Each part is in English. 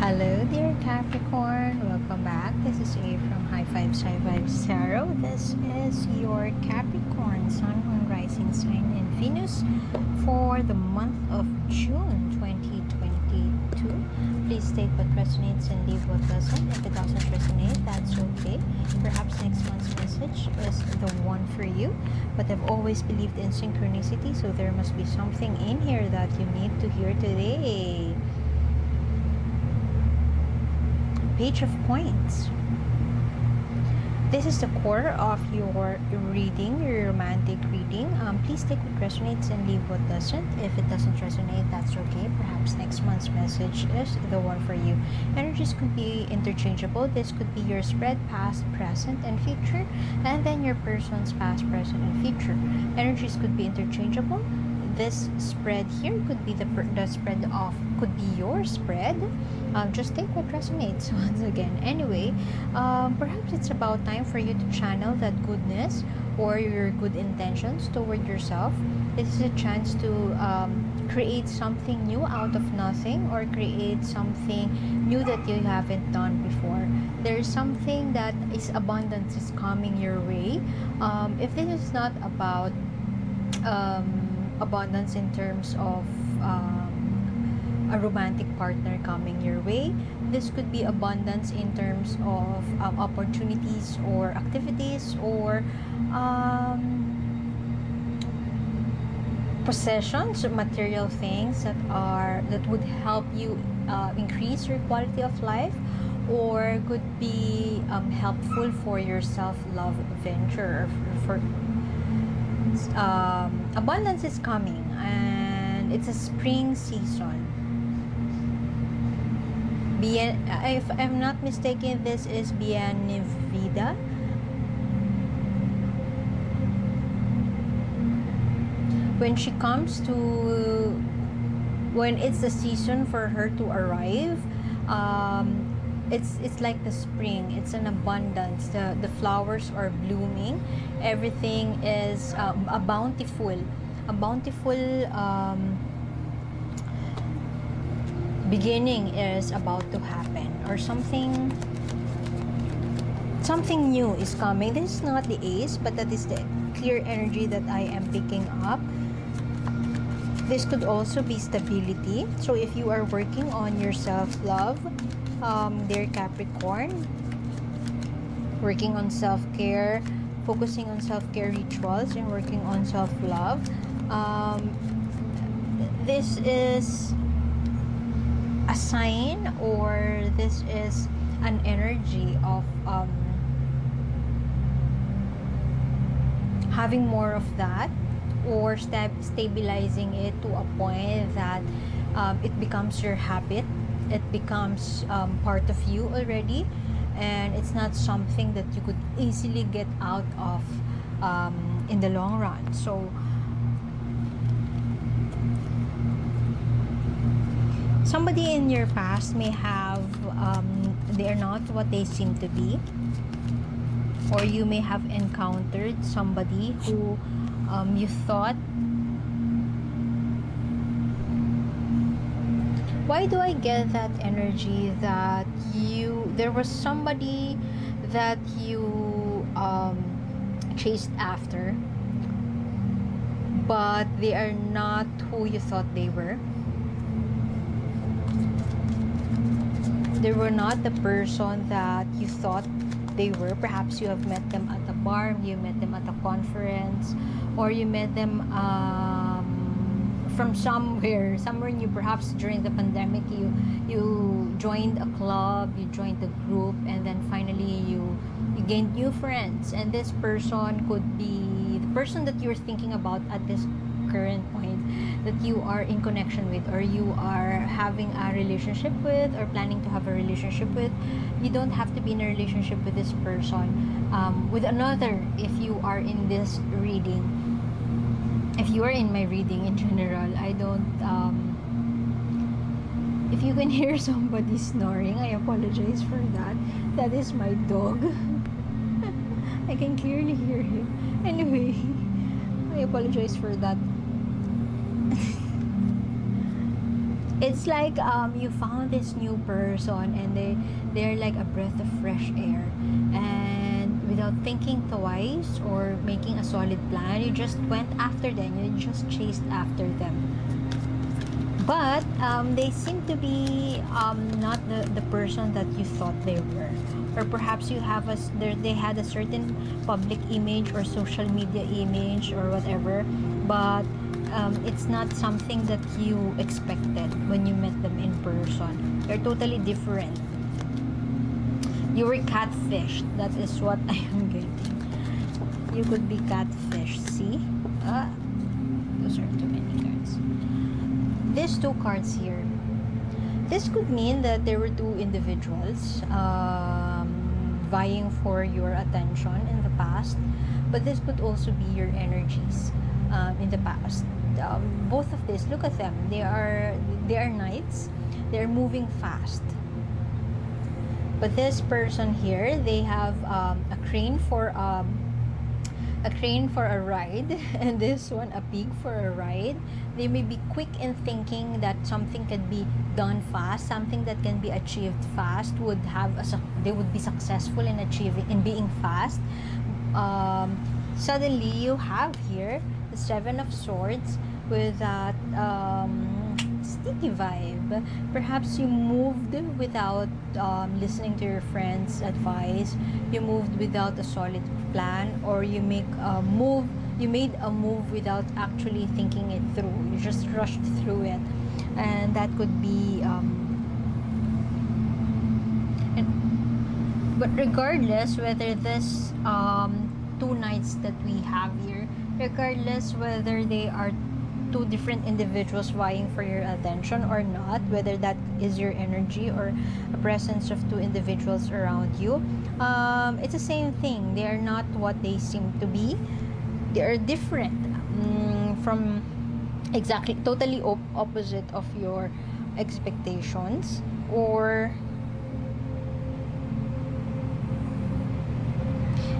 Hello, dear Capricorn. Welcome back. This is A from High Fives, High Vibes Tarot. This is your Capricorn Sun, Moon, Rising sign, and Venus for the month of June 2022. Please take what resonates and leave what doesn't. If it doesn't resonate, that's okay. Perhaps next month's message is the one for you. But I've always believed in synchronicity, so there must be something in here that you need to hear today. Page of Coins. This is the core of your reading, your romantic reading. Please take what resonates and leave what doesn't. If it doesn't resonate, that's okay. Perhaps next month's message is the one for you. Energies could be interchangeable. This could be your spread past, present, and future, and then your person's past, present, and future. Energies could be interchangeable. This spread here could be the spread of, could be your spread. Just take what resonates once again. Anyway, perhaps it's about time for you to channel that goodness or your good intentions toward yourself. This is a chance to create something new out of nothing, or create something new that you haven't done before. There's something that is abundance is coming your way. If this is not about abundance in terms of a romantic partner coming your way, this could be abundance in terms of opportunities or activities, or possessions, material things that would help you increase your quality of life, or could be helpful for your self-love venture. For abundance is coming, and it's a spring season. If I'm not mistaken, this is Bienvenida. When she comes to, when it's the season for her to arrive, it's like the spring. It's an abundance. The flowers are blooming. Everything is a bountiful beginning is about to happen, or something new is coming. This is not the ace, but that is the clear energy that I am picking up. This could also be stability. So if you are working on your self-love, dear Capricorn, working on self-care, focusing on self-care rituals, and working on self-love, this is a sign, or this is an energy of having more of that, or stabilizing it to a point that it becomes your habit. It becomes part of you already, and it's not something that you could easily get out of in the long run. So somebody in your past may have, they are not what they seem to be, or you may have encountered somebody who you thought, why do I get that energy that there was somebody that you chased after, but they are not who you thought they were. They were not the person that you thought they were. Perhaps you have met them at a bar, you met them at a conference, or you met them from somewhere new. Perhaps during the pandemic, you joined a club, you joined a group, and then finally you gained new friends. And this person could be the person that you're thinking about at this current point, that you are in connection with, or you are having a relationship with, or planning to have a relationship with. You don't have to be in a relationship with this person, with another. If you are in this reading, if you are in my reading in general, I don't if you can hear somebody snoring, I apologize for that. That is my dog. I can clearly hear him. Anyway, I apologize for that. It's like you found this new person, and they're like a breath of fresh air, and without thinking twice or making a solid plan, you just went after them, you just chased after them. But they seem to be not the person that you thought they were, or perhaps they had a certain public image or social media image or whatever, but it's not something that you expected when you met them in person. They're totally different. You were catfished. That is what I am getting. You could be catfished. See? Those are too many cards. These two cards here. This could mean that there were two individuals vying for your attention in the past, but this could also be your energies in the past. Both of this, look at them. They are knights. They're moving fast. But this person here, they have a crane for a ride, and this one a pig for a ride. They may be quick in thinking that something can be done fast, something that can be achieved fast they would be successful in being fast. Suddenly you have here the Seven of Swords with that sticky vibe. Perhaps you moved without listening to your friends' advice. You moved without a solid plan, or you made a move without actually thinking it through. You just rushed through it, and that could be but regardless whether this two knights that we have here, regardless whether they are two different individuals vying for your attention or not, whether that is your energy or a presence of two individuals around you, it's the same thing. They are not what they seem to be. They are different from exactly totally opposite of your expectations, or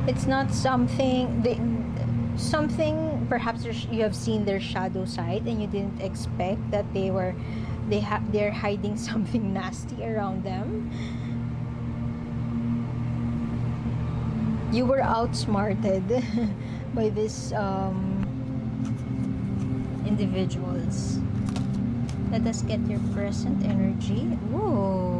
it's not something perhaps you have seen their shadow side and you didn't expect that they're hiding something nasty around them. You were outsmarted by these individuals. Let us get your present energy. Whoa.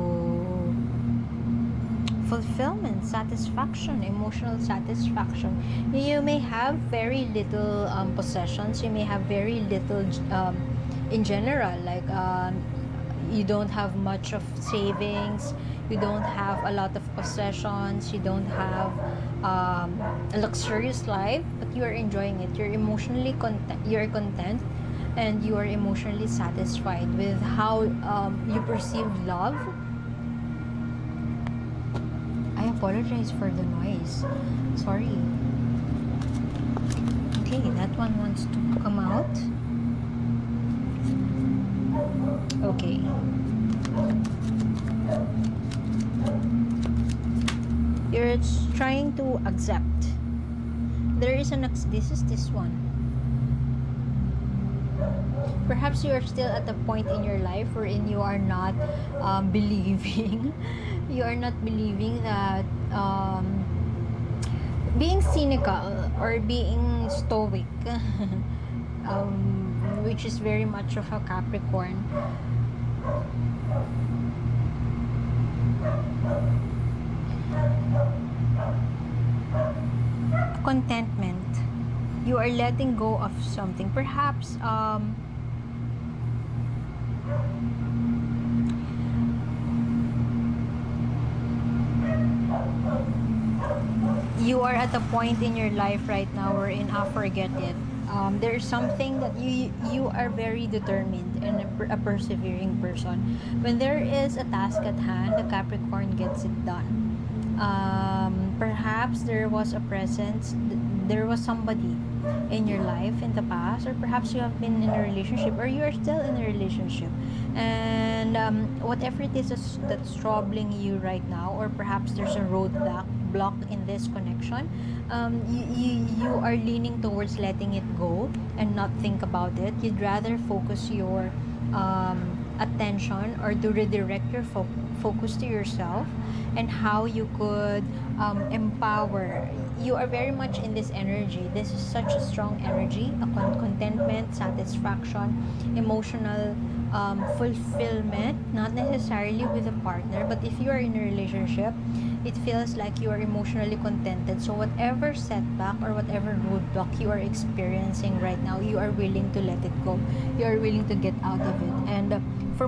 Fulfillment, satisfaction, emotional satisfaction. You may have very little possessions. You may have very little in general, like you don't have much of savings, you don't have a lot of possessions, you don't have a luxurious life, but you are enjoying it. You're emotionally content. You're content, and you are emotionally satisfied with how you perceive love. I apologize for the noise. Sorry. Okay, that one wants to come out. Okay. You're trying to accept. There is this one. Perhaps you are still at a point in your life wherein you are not believing. You are not believing that being cynical or being stoic, which is very much of a Capricorn. Contentment. You are letting go of something. Perhaps you are at a point in your life right now wherein forget it. There's something that you are very determined and a persevering person. When there is a task at hand, the Capricorn gets it done. Perhaps there was a presence, there was somebody in your life in the past, or perhaps you have been in a relationship, or you are still in a relationship, and whatever it is that's troubling you right now, or perhaps there's a roadblock in this connection, you are leaning towards letting it go and not think about it. You'd rather focus your attention or to redirect your focus to yourself, and how you could empower. You are very much in this energy. This is such a strong energy, a contentment, satisfaction, emotional fulfillment, not necessarily with a partner, but if you are in a relationship, it feels like you are emotionally contented. So whatever setback or whatever roadblock you are experiencing right now, you are willing to let it go. You are willing to get out of it. And for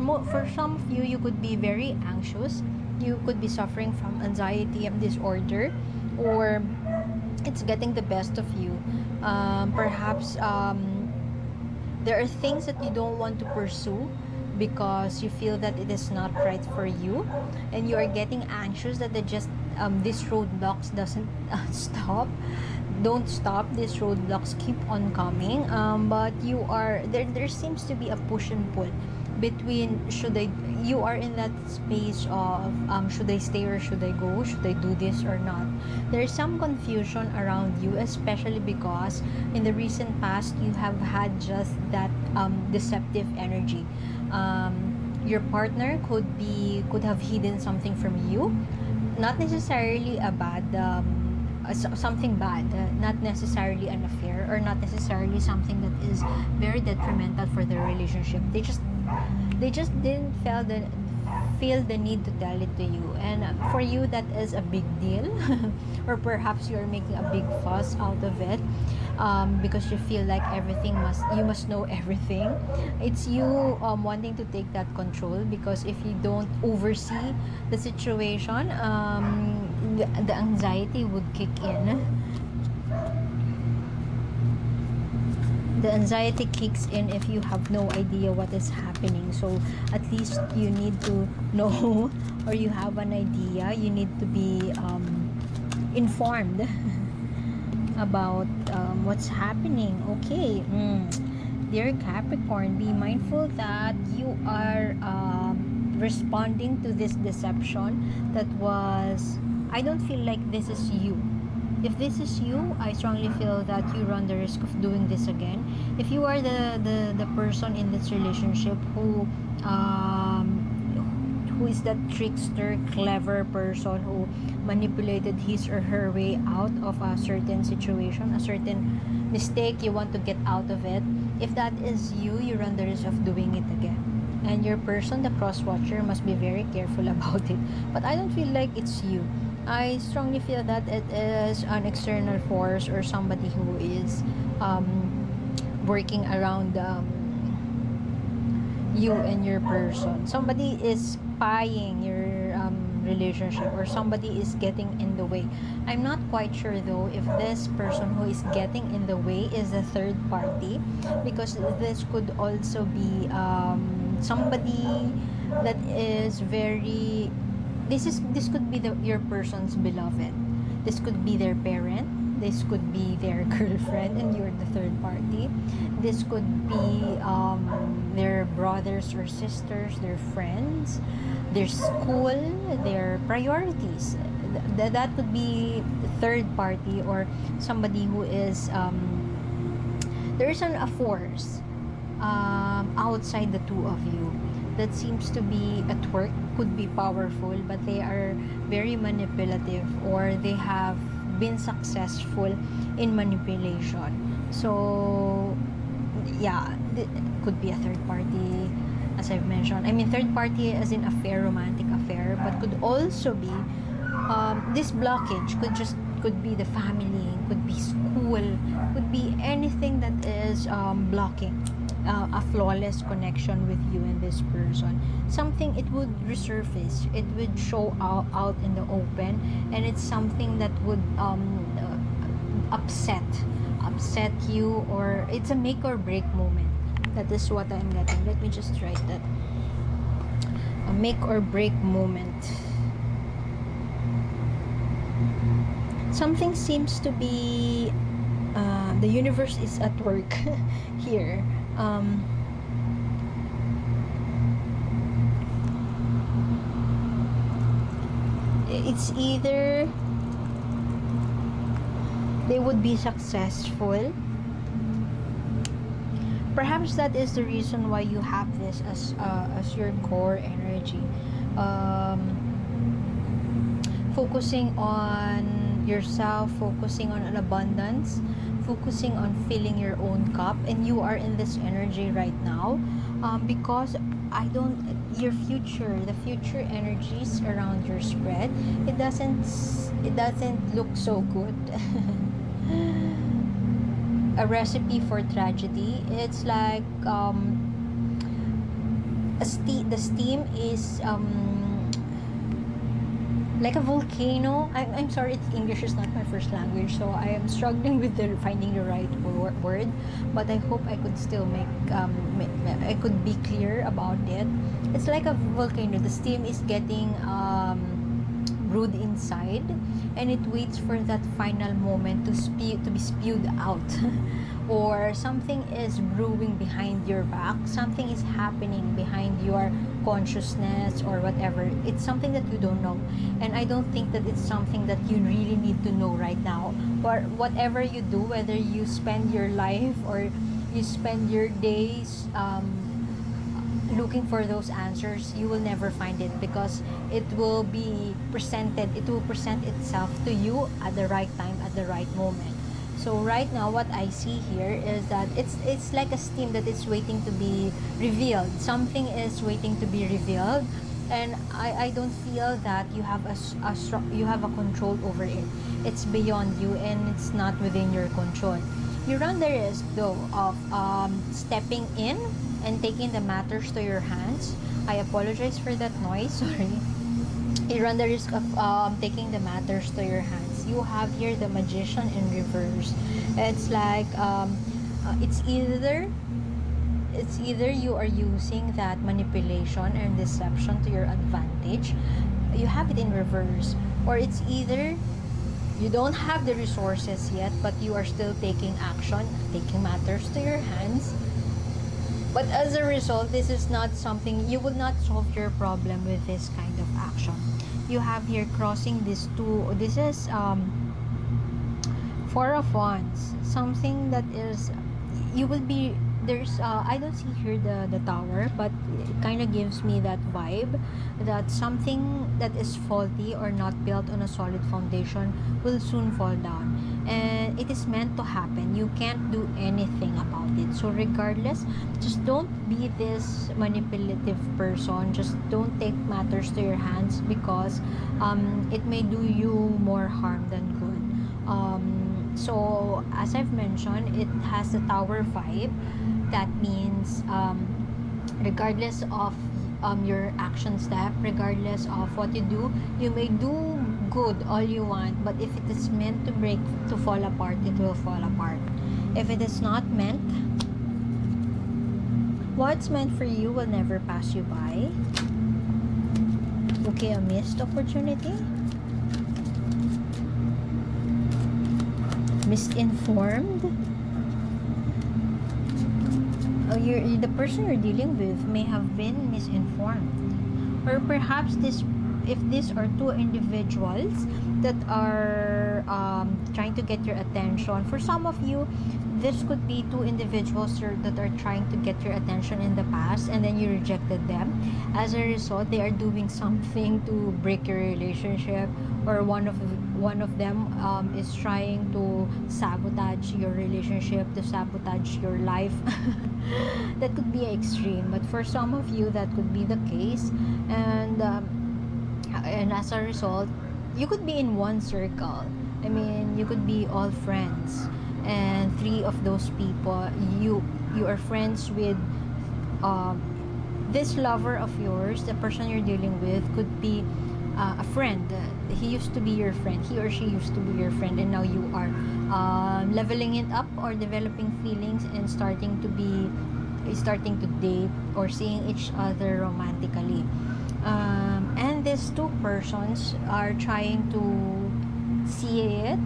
some of you, you could be very anxious. You could be suffering from anxiety and disorder, or it's getting the best of you. Perhaps there are things that you don't want to pursue because you feel that it is not right for you, and you are getting anxious that these roadblocks doesn't stop don't stop. These roadblocks keep on coming, but you are there seems to be a push and pull between you are in that space of should I stay or should I go, should I do this or not. There's some confusion around you, especially because in the recent past you have had just that deceptive energy. Your partner could have hidden something from you, not necessarily a bad something bad, not necessarily an affair, or not necessarily something that is very detrimental for the relationship. They just didn't feel the need to tell it to you, and for you that is a big deal. Or perhaps you're making a big fuss out of it, because you feel like you must know everything. It's you wanting to take that control, because if you don't oversee the situation, the anxiety would kick in. The anxiety kicks in if you have no idea what is happening. So at least you need to know, or you have an idea. You need to be informed about what's happening. Okay. Dear Capricorn, be mindful that you are responding to this deception that was, I don't feel like this is you. If this is you, I strongly feel that you run the risk of doing this again. If you are the person in this relationship who is that trickster, clever person who manipulated his or her way out of a certain situation, a certain mistake, you want to get out of it. If that is you, you run the risk of doing it again. And your person, the cross-watcher, must be very careful about it. But I don't feel like it's you. I strongly feel that it is an external force, or somebody who is working around you and your person. Somebody is spying your relationship, or somebody is getting in the way. I'm not quite sure though if this person who is getting in the way is a third party, because this could also be somebody that is very, this could be your person's beloved. This could be their parent. This could be their girlfriend, and you're the third party. This could be their brothers or sisters, their friends, their school, their priorities. That could be third party, or somebody who is there is a force outside the two of you that seems to be at work. Could be powerful, but they are very manipulative, or they have been successful in manipulation. So yeah, could be a third party, as I've mentioned. I mean, third party as in affair, romantic affair, but could also be this blockage could be the family, could be school, could be anything that is blocking a flawless connection with you and this person. Something, it would resurface, it would show out in the open, and it's something that would upset you, or it's a make or break moment. That is what I'm getting. Let me just write that. A make or break moment. Something seems to be the universe is at work here. It's either they would be successful, Perhaps that is the reason why you have this as your core energy. Focusing on yourself, focusing on an abundance, focusing on filling your own cup, and you are in this energy right now, because your future, the future energies around your spread, it doesn't look so good. A recipe for tragedy. It's like the steam is like a volcano. I'm sorry, English is not my first language, so I am struggling with finding the right word, but I hope I could still I could be clear about it. It's like a volcano. The steam is getting brewed inside, and it waits for that final moment to be spewed out. Or something is brewing behind your back, something is happening behind your consciousness or whatever. It's something that you don't know, and I don't think that it's something that you really need to know right now. Or whatever you do, whether you spend your life or you spend your days looking for those answers, you will never find it, because it will present itself to you at the right time, at the right moment. So right now, what I see here is that it's like a steam that is waiting to be revealed. Something is waiting to be revealed, and I don't feel that you have you have a control over it. It's beyond you, and it's not within your control. You run the risk though of stepping in and taking the matters to your hands. I apologize for that noise. Sorry. You run the risk of taking the matters to your hands. You have here the Magician in reverse. It's like it's either you are using that manipulation and deception to your advantage. You have it in reverse, or it's either you don't have the resources yet, but you are still taking action, taking matters to your hands. But as a result, this is not something, you will not solve your problem with this kind of action. You have here crossing these two. This is Four of Wands. Something that is, you will be, there's, I don't see here the tower, but it kind of gives me that vibe that something that is faulty or not built on a solid foundation will soon fall down. And it is meant to happen. You can't do anything about it. So regardless, just don't be this manipulative person. Just don't take matters to your hands, because it may do you more harm than good. So as I've mentioned, it has the tower vibe. That means regardless of your action step, regardless of what you do, you may do good all you want, but if it is meant to fall apart, it will fall apart. If it is not meant, what's meant for you will never pass you by. Okay, a missed opportunity. Misinformed. Oh, the person you're dealing with may have been misinformed, or perhaps if these are two individuals that are trying to get your attention. For some of you, this could be two individuals that are trying to get your attention in the past, and then you rejected them. As a result, they are doing something to break your relationship, or one of them is trying to sabotage your relationship, to sabotage your life. That could be extreme, but for some of you, that could be the case. And as a result, you could be in one circle. I mean, you could be all friends, and three of those people, you are friends with this lover of yours. The person you're dealing with could be a friend. He used to be your friend, he or she used to be your friend, and now you are leveling it up or developing feelings and starting to date or seeing each other romantically. And these two persons are trying to see it.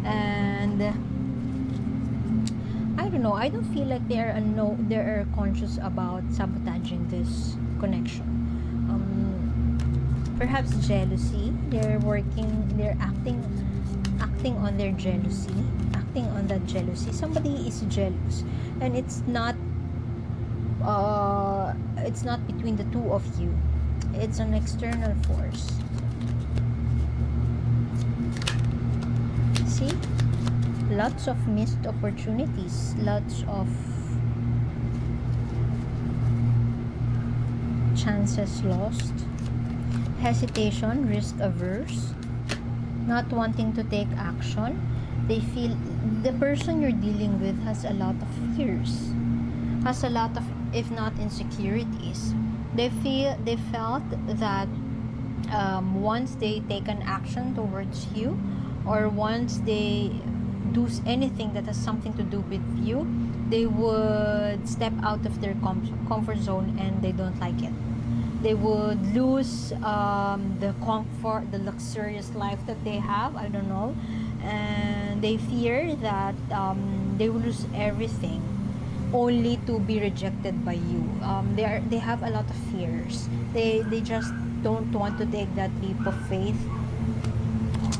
And I don't know, I don't feel like they are conscious about sabotaging this connection. Perhaps jealousy. They're acting on their jealousy, acting on that jealousy. Somebody is jealous, and it's not it's not between the two of you. It's an external force. See? Lots of missed opportunities, lots of chances lost, hesitation, risk averse, not wanting to take action. They feel the person you're dealing with has a lot of fears, has a lot of, if not insecurities. They felt that once they take an action towards you, or once they do anything that has something to do with you, they would step out of their comfort zone, and they don't like it. They would lose the comfort, the luxurious life that they have, I don't know, and they fear that they will lose everything only to be rejected by you. They have a lot of fears. They just don't want to take that leap of faith,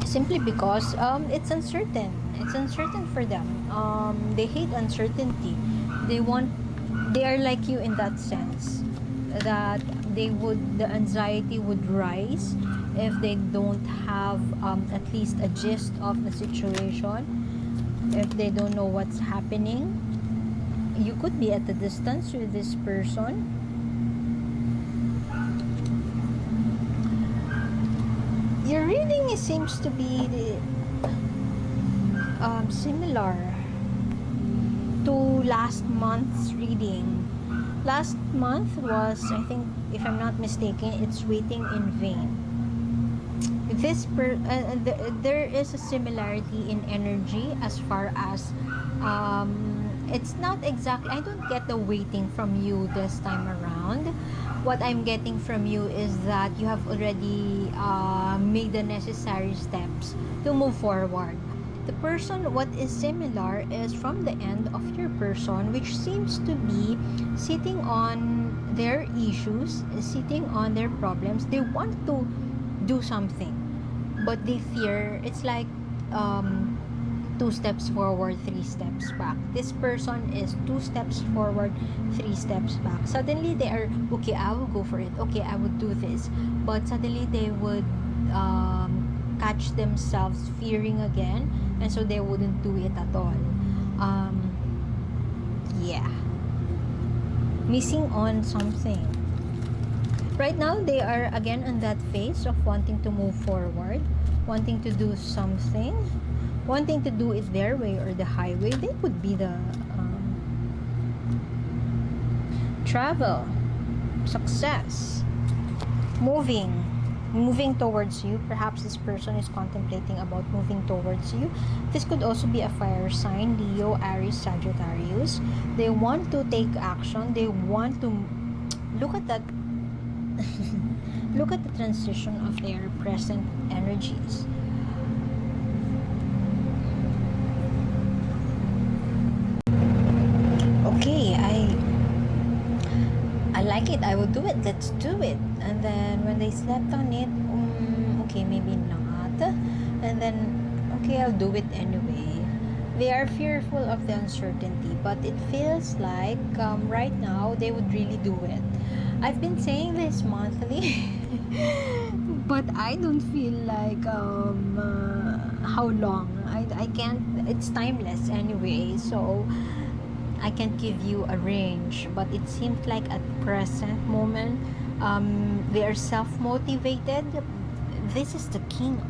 simply because it's uncertain. It's uncertain for them. They hate uncertainty. They are like you in that sense, that the anxiety would rise if they don't have at least a gist of the situation, if they don't know what's happening. You could be at a distance with this person. Your reading seems to be similar to last month's reading. Last month was, I think, if I'm not mistaken, it's waiting in vain. There is a similarity in energy, as far as it's not exactly, I don't get the waiting from you this time around. What I'm getting from you is that you have already made the necessary steps to move forward. The person, what is similar is from the end of your person, which seems to be sitting on their issues, sitting on their problems. They want to do something, but they fear. It's like 2 steps forward, 3 steps back. This person is 2 steps forward, 3 steps back. Suddenly they are, okay, I will go for it. Okay, I would do this. But suddenly they would catch themselves fearing again, and so they wouldn't do it at all. Yeah. Missing on something. Right now, they are again on that phase of wanting to move forward, wanting to do something, wanting to do it their way or the highway. They would be the travel, success, moving towards you. Perhaps this person is contemplating about moving towards you. This could also be a fire sign, Leo, Aries, Sagittarius. They want to take action. They want to look at that look at the transition of their present energies. Okay, I like it, I will do it, let's do it. And then when they slept on it, okay, maybe not. And then, okay, I'll do it anyway. They are fearful of the uncertainty, but it feels like right now they would really do it. I've been saying this monthly, but I don't feel like how long. I can't, it's timeless anyway, so I can't give you a range, but it seems like at present moment, they are self-motivated. This is the King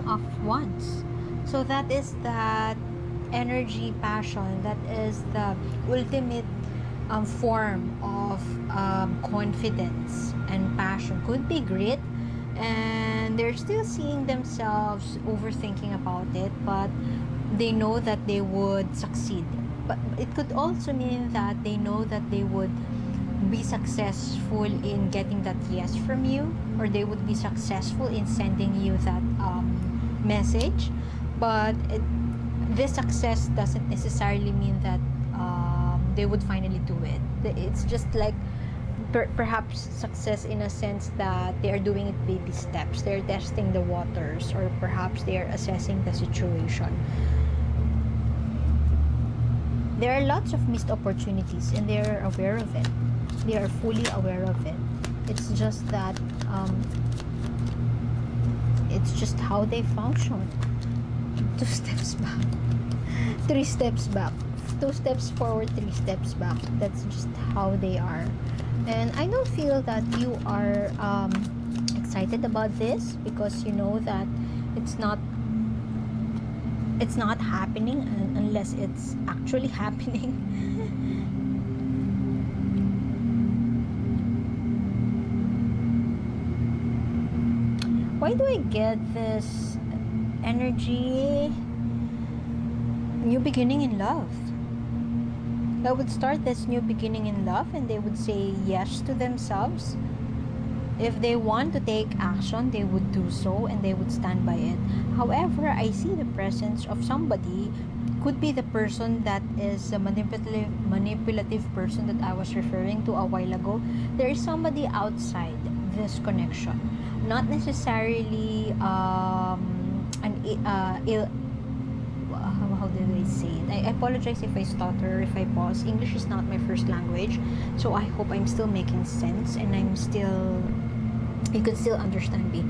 of Wands. So that is that energy, passion. That is the ultimate form of confidence and passion. Could be grit, and they're still seeing themselves overthinking about it, but they know that they would succeed. But it could also mean that they know that they would be successful in getting that yes from you, or they would be successful in sending you that message. But this success doesn't necessarily mean that they would finally do it. It's just like perhaps success in a sense that they are doing it baby steps. They're testing the waters, or perhaps they are assessing the situation. There are lots of missed opportunities, and they are aware of it. They are fully aware of it. It's just that it's just how they function. 2 steps back, 3 steps back, 2 steps forward, 3 steps back. That's just how they are. And I don't feel that you are excited about this, because you know that it's not happening unless it's actually happening. Why do I get this energy? New beginning in love. I would start this new beginning in love, and they would say yes to themselves. If they want to take action, they would do so, and they would stand by it. However, I see the presence of somebody. Could be the person that is a manipulative person that I was referring to a while ago. There is somebody outside this connection, not necessarily how did I say it? I apologize if I stutter, if I pause. English is not my first language, so I hope I'm still making sense, and you can still understand me.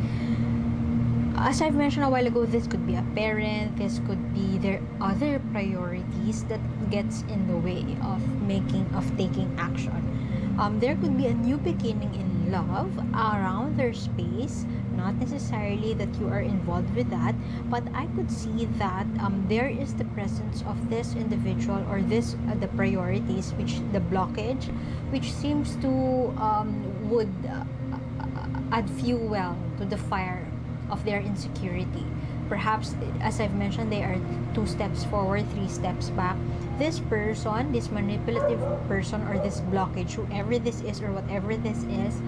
As I've mentioned a while ago, this could be a parent, this could be their other priorities that gets in the way of taking action. There could be a new beginning in love around their space, not necessarily that you are involved with that, but I could see that there is the presence of this individual, or the priorities, which the blockage, which seems to would add fuel to the fire of their insecurity. Perhaps, as I've mentioned, they are 2 steps forward, 3 steps back. This person, this manipulative person, or this blockage, whoever this is or whatever this is,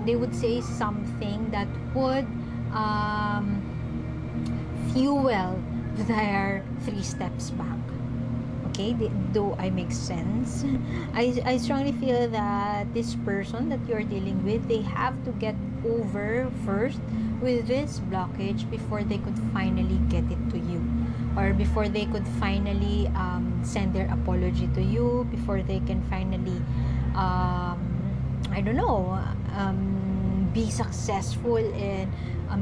they would say something that would fuel their 3 steps back. Okay, do I make sense? I strongly feel that this person that you're dealing with, they have to get over first with this blockage before they could finally get it to you, or before they could finally send their apology to you, before they can finally I don't know, be successful in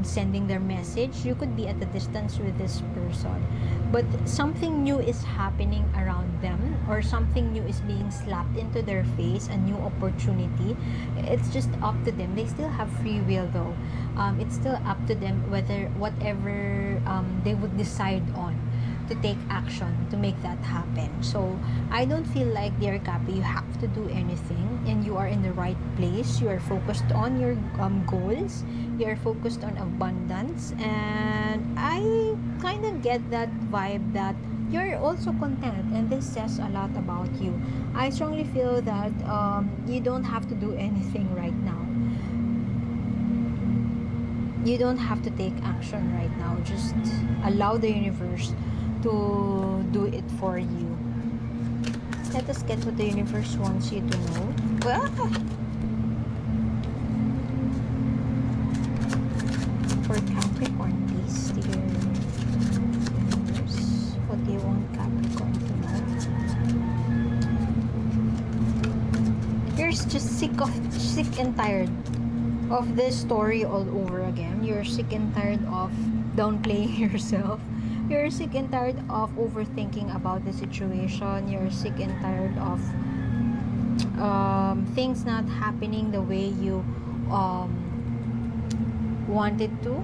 sending their message. You could be at a distance with this person, but something new is happening around them, or something new is being slapped into their face, a new opportunity. It's just up to them. They still have free will though. It's still up to them whatever they would decide on to take action to make that happen. So I don't feel like, dear Capi, you have to do anything, and you are in the right place. You are focused on your goals, you are focused on abundance, and I kind of get that vibe that you're also content, and this says a lot about you. I strongly feel that you don't have to do anything right now. You don't have to take action right now. Just allow the universe to do it for you. Let us get what the universe wants you to know. For Capricorn, please, dear universe, what do you want Capricorn to know? You're just sick and tired of this story all over again. You're sick and tired of downplaying yourself. You're sick and tired of overthinking about the situation. You're sick and tired of things not happening the way you wanted to.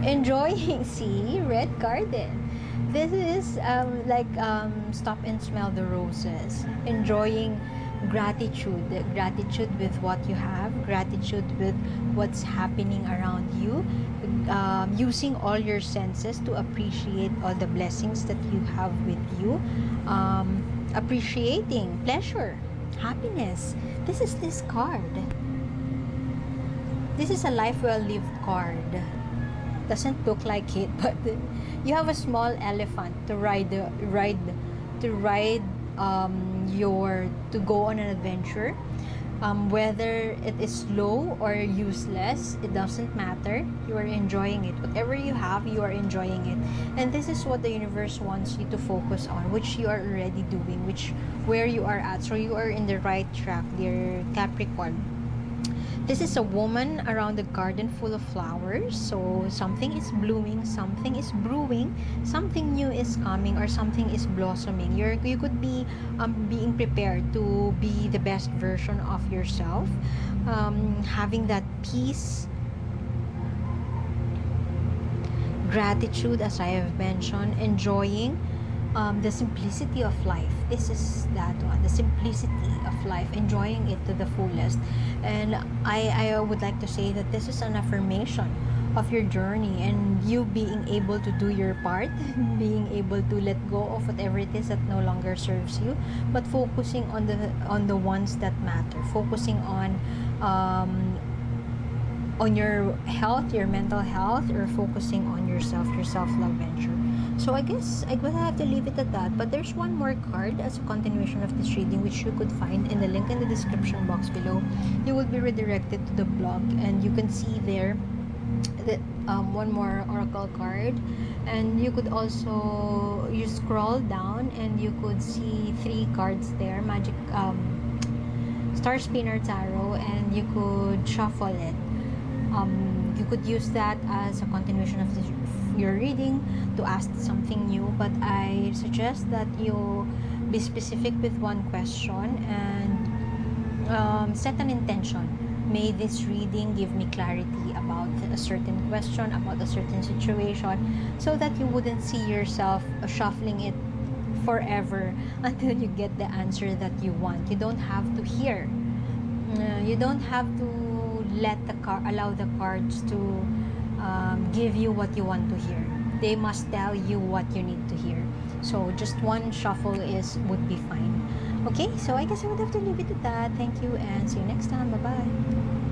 Enjoying, see, red garden. This is stop and smell the roses. Enjoying gratitude with what you have, gratitude with what's happening around you, using all your senses to appreciate all the blessings that you have with you, appreciating pleasure, happiness. This is this card. This is a life well lived card. Doesn't look like it, but you have a small elephant to to go on an adventure. Whether it is low or useless, it doesn't matter. You are enjoying it. Whatever you have, you are enjoying it. And this is what the universe wants you to focus on, which you are already doing, which where you are at. So you are in the right track, dear Capricorn. This is a woman around a garden full of flowers. So something is blooming, something is brewing, something new is coming, or something is blossoming. You could be being prepared to be the best version of yourself, having that peace, gratitude, as I have mentioned, enjoying the simplicity of life. This is that one, the simplicity of life, enjoying it to the fullest. And I would like to say that this is an affirmation of your journey, and you being able to do your part, being able to let go of whatever it is that no longer serves you, but focusing on the ones that matter, focusing on your health, your mental health, or focusing on yourself, your self-love venture. So I guess I will have to leave it at that. But there's one more card as a continuation of this reading, which you could find in the link in the description box below. You will be redirected to the blog, and you can see there that one more oracle card. And you could also, you scroll down and you could see 3 cards there, magic star spinner tarot, and you could shuffle it. You could use that as a continuation of your reading to ask something new, but I suggest that you be specific with one question and set an intention. May this reading give me clarity about a certain question, about a certain situation, so that you wouldn't see yourself shuffling it forever until you get the answer that you want. You don't have to hear. You don't have to allow the cards to give you what you want to hear. They must tell you what you need to hear. So just one shuffle would be fine. Okay, so I guess I would have to leave it at that. Thank you, and see you next time. Bye bye.